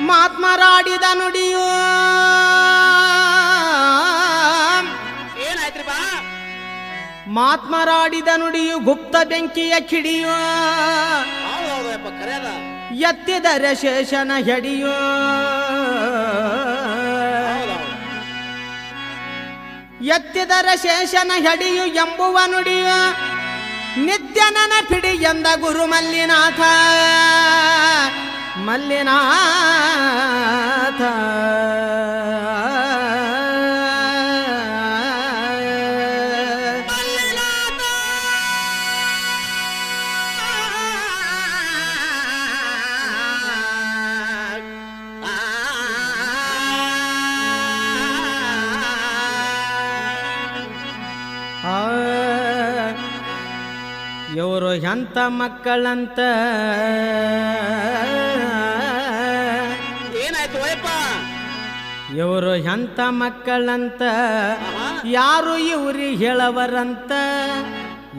ಮಾತ್ಮರಾಡಿದ ನುಡಿಯು ಏನಾಯ್ತ್ರಿ ಬಾ ಮಾತ್ಮರಾಡಿದ ನುಡಿಯು ಗುಪ್ತ ಬೆಂಕಿಯ ಕಿಡಿಯು ಹೌದೌದಪ್ಪ ಕರೆಯದ ಎತ್ತಿದರೆ ಶೇಷನ ಹೆಡಿಯು ಎತ್ತಿದರೆ ಶೇಷನ ಹೆಡಿಯು ಎಂಬುವ ನುಡಿಯು ನಿತ್ಯ ನೆನಪಿಡಿ ಎಂದ ಗುರು ಮಲ್ಲಿನಾಥ ಮಲ್ಲಿನಾಥ ಇವರು ಎಂತ ಮಕ್ಕಳಂತ ಏನಾಯ್ತು ವಯಪ್ಪ ಇವರು ಎಂತ ಮಕ್ಕಳಂತ ಯಾರು ಇವ್ರಿ ಹೇಳವರಂತ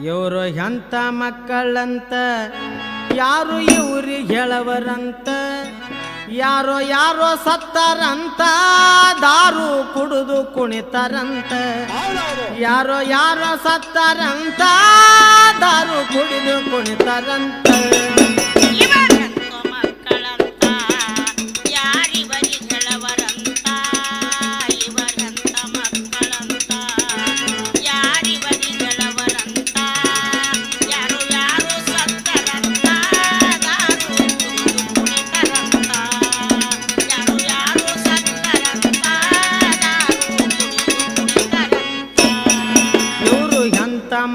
ಇವರು ಎಂತ ಮಕ್ಕಳಂತ ಯಾರು ಇವ್ರಿ ಹೇಳವರಂತ ಯಾರೋ ಯಾರೋ ಸತ್ತಾರಂತ ದಾರು ಕುಡಿದು ಕುಣಿತಾರಂತ ಯಾರೋ ಯಾರೋ ಸತ್ತಾರಂತ ದಾರು ಕುಡಿದು ಕುಣಿತಾರಂತ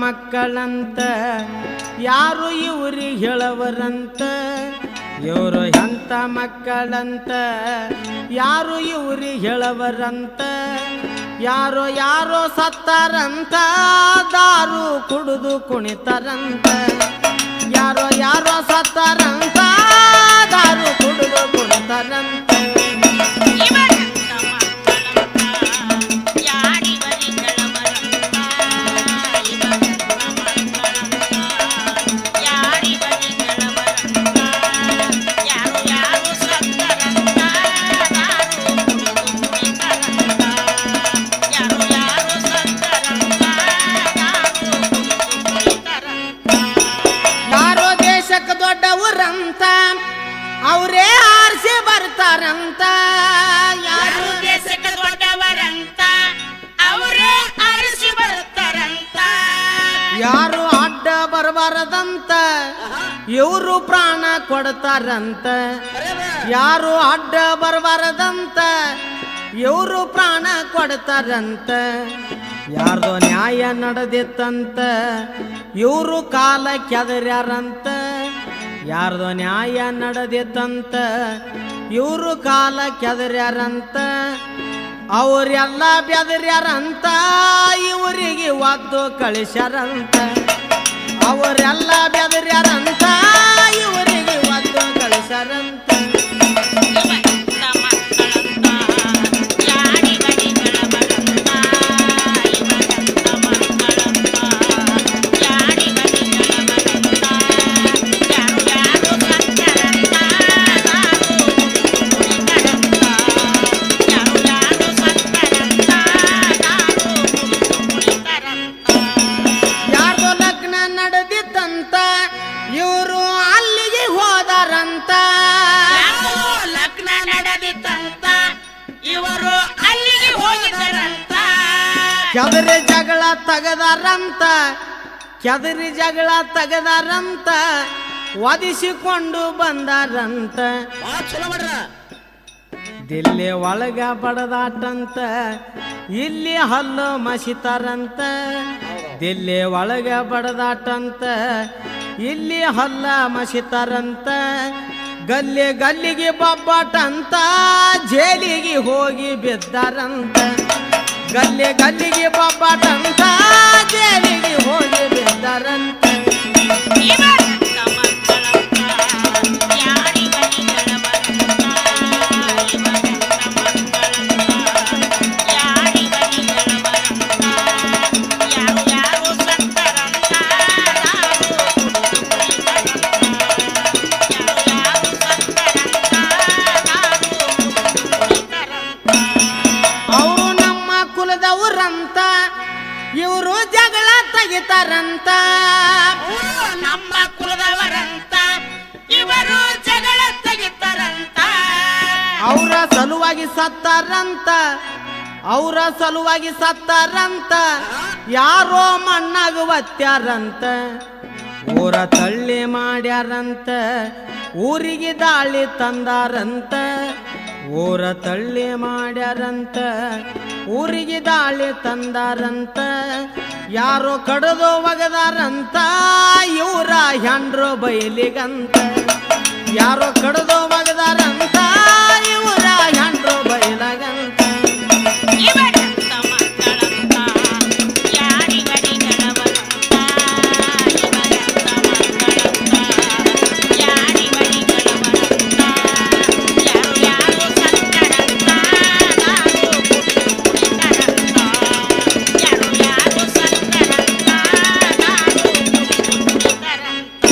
ಮಕ್ಕಳಂತ ಯಾರು ಇವ್ರಿ ಹೇಳವರಂತ ಇವರು ಎಂತ ಮಕ್ಕಳಂತ ಯಾರು ಇವ್ರಿ ಹೇಳವರಂತ ಯಾರೋ ಯಾರೋ ಸತ್ತಾರಂತ ದಾರು ಕುಡಿದು ಕುಣಿತಾರಂತ ಯಾರೋ ಯಾರೋ ಸತ್ತಾರಂತ ದಾರು ಕುಡಿದು ಕುಣಿತಾರಂತ ದೊಡ್ಡವರಂತ ಅವರೇ ಆರಿಸಿ ಬರ್ತಾರಂತ ಯಾರು ದೇಶಕ್ಕೆ ದೊಡ್ಡವರಂತ ಅವರೇ ಆರಿಸಿ ಬರ್ತಾರಂತ ಯಾರು ಅಡ್ಡ ಬರಬಾರದಂತ ಇವರು ಪ್ರಾಣ ಕೊಡ್ತಾರಂತ ಯಾರು ಅಡ್ಡ ಬರಬಾರದಂತ ಇವರು ಪ್ರಾಣ ಕೊಡ್ತಾರಂತ ಯಾರ್ದೋ ನ್ಯಾಯ ನಡೆದಿತ್ತಂತ ಇವರು ಕಾಲ ಕೆದರ್ಯಾರಂತ ಯಾರ್ದೋ ನ್ಯಾಯ ನಡೆದಿತ್ತಂತ ಇವರು ಕಾಲ ಕೆದರ್ಯಾರಂತ ಅವರೆಲ್ಲ ಬೆದರ್ಯಾರಂತ ಇವರಿಗೆ ಒದ್ದು ಕಳಿಸ್ಯಾರಂತ ಅವರೆಲ್ಲ ಬೆದರ್ಯಾರಂತ ಇವರಿಗೆ ಒದ್ದು ಕಳಿಸ್ಯಾರಂತ ಇವರು ಅಲ್ಲಿಗೆ ಹೋದಾರಂತ ಲಗ್ನ ನಡೆದಿತ್ತಂತ ಇವರು ಅಲ್ಲಿಗೆ ಹೋಗಿದ್ದಾರಂತ ಕೆದರಿ ಜಗಳ ತೆಗದಾರಂತ ಕೆದರಿ ಜಗಳ ತೆಗದಾರಂತ ಒದಿಸಿಕೊಂಡು ಬಂದಾರಂತ ಚಲೋ ಮಾಡ್ರ ದಿಲ್ಲಿ ಒಳಗ ಬಡದಾಟಂತ ಇಲ್ಲಿ ಹಲ್ಲು ಮಸಿತಾರಂತ ದಿಲ್ಲಿ ಒಳಗ ಬಡದಾಟಂತ ಇಲ್ಲಿ ಹಲ್ಲ ಮಸಿತಾರಂತ ಗಲ್ಲಿ ಗಲ್ಲಿಗೆ ಬಬ್ಬಾಟಂತ ಜೇಲಿಗೆ ಹೋಗಿ ಬಿದ್ದಾರಂತ ಗಲ್ಲಿ ಗಲ್ಲಿಗೆ ಬಬ್ಬಾಟಂತ ಜೇಲಿಗೆ ಹೋಗಿ ಬಿದ್ದಾರಂತ ನಿಂತಾರಂತ ನಮ್ಮ ಕುಲದವರಂತ ಇವರು ಜಗಳ ತೆಗಿತಾರಂತ ಅವರ ಸಲುವಾಗಿ ಸತ್ತಾರಂತ ಅವರ ಸಲುವಾಗಿ ಸತ್ತಾರಂತ ಯಾರೋ ಮಣ್ಣಾಗ ಒತ್ಯಾರಂತ ಊರ ತಳ್ಳಿ ಮಾಡ್ಯಾರಂತ ಊರಿಗೆ ದಾಳಿ ತಂದಾರಂತ ಊರ ತಳ್ಳಿ ಮಾಡ್ಯಾರಂತ ಊರಿಗೆ ದಾಳಿ ತಂದಾರಂತ ಯಾರೋ ಕಡದು ಒಗದಾರಂತ ಇವರ ಹೆಂಡ್ರು ಬಯಲಿಗಂತ ಯಾರೋ ಕಡದು ಒಗದಾರಂತ ಇವರ ಹೆಂಡ್ರು ಬಯಲಗಂತ ಇವರಂತ ಮಕ್ಕಳಂತ ಯಾರಿಗಡಿಗಳವರಂತ ಇವರಂತ ಮಕ್ಕಳಂತ ಯಾರಿಗಡಿಗಳವರಂತ ಯಾರು ಯಾರು ಸತ್ತರಂತ ನಾವು ಕುಡಿತಾರಂತ ಯಾರು ಯಾರು ಸತ್ತರಂತ ನಾವು ಕುಡಿತಾರಂತ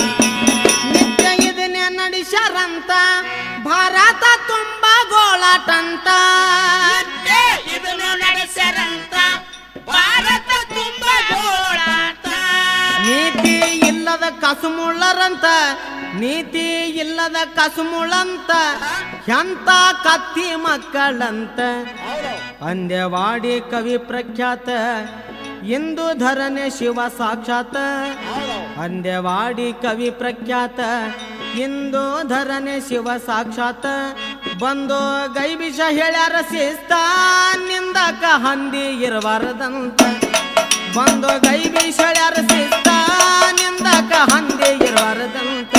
ನಿತ್ಯ ಇದನ್ನೇ ನಡೆಸ್ಯಾರಂತ ಭಾರತ ತುಂಬ ಗೋಳಾಟಂತ ಇದನ್ನು ನಡೆಸರಂತ ಭಾರತ ತುಂಬ ಗೋಳಾಟ ನೀತಿ ಇಲ್ಲದ ಕಸುಮುಳ್ಳರಂತ ನೀತಿ ಇಲ್ಲದ ಕಸುಮುಳ್ಳಂತ ಎಂತ ಕತ್ತಿ ಮಕ್ಕಳಂತ ಅಂದ್ಯವಾಡಿ ಕವಿ ಪ್ರಖ್ಯಾತ ಇಂದು ಧರನೆ ಶಿವ ಸಾಕ್ಷಾತ್ ಅಂದ್ಯವಾಡಿ ಕವಿ ಪ್ರಖ್ಯಾತ ಇಂದು ಧರನೆ ಶಿವ ಸಾಕ್ಷಾತ್ ಬಂದು ಗೈಬಿಷ ಹೇಳ್ಯಾರ ಶಿಸ್ತ ನಿಂದಕ ಹಂದಿ ಇರಬಾರದಂತ ಬಂದು ಗೈಬಿಷ ಹೇಳ್ಯಾರ ಶಿಸ್ತ ನಿಂದಕ ಹಂದಿ ಇರಬಾರದಂತ